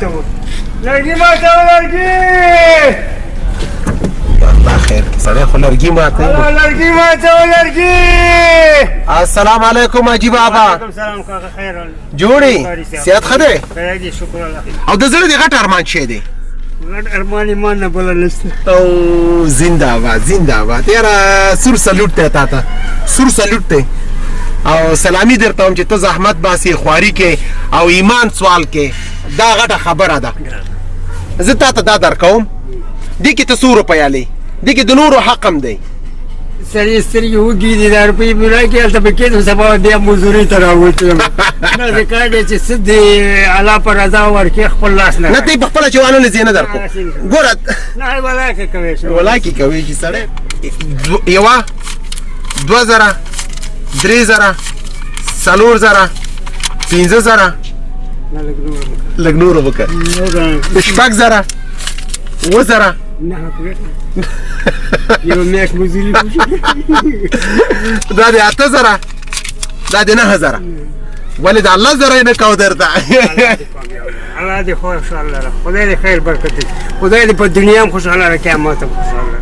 ماتو لرګي ماتو لرګي الله خیر سړی خو لرګي ماته لرګي ماتو لرګي السلام علیکم حاجي بابا وعلیکم سلام کاکا خیر جوړی صحت ښه دی خیر دي شکر الله او د زړه د غټ ارمان شه دی غټ ارمان ایمان نه بل نشته او زنده‌باد زنده‌باد یاره سور سلوټ ته تا ته سور سلوټ ته او سلامي درته هم چې ته زحمت باسي خواري کې او ایمان سوال کې دا غټه خبره ده زه تا ته دا درکوم دې کې ته څو روپۍ لې دې کې د نورو حق هم دی سړي سترګې وږي دي دا روپۍ مې راکړې هلته به کېدم سبا بیا مزدورۍ ته راوتلم نه زه کار دی چې څه دې الله په رضا ورکړي خپل لاس نه نه ته یې پخپله چوانه نه ځې نه درکو ګوره نه ولاکې کوې ولاکې کوې چې سړی یوه 2000 3000 4000 15000 لږ نور وکړه 6000 اووه نه یو میاشت مزدوري دا د 8000 دا د 9000 ولې د الله زره یې نه کو درته الله دې خوشحاله خدای دې خیر برکت خدای دې په دنیا هم خوشحاله قیامت هم خوشحاله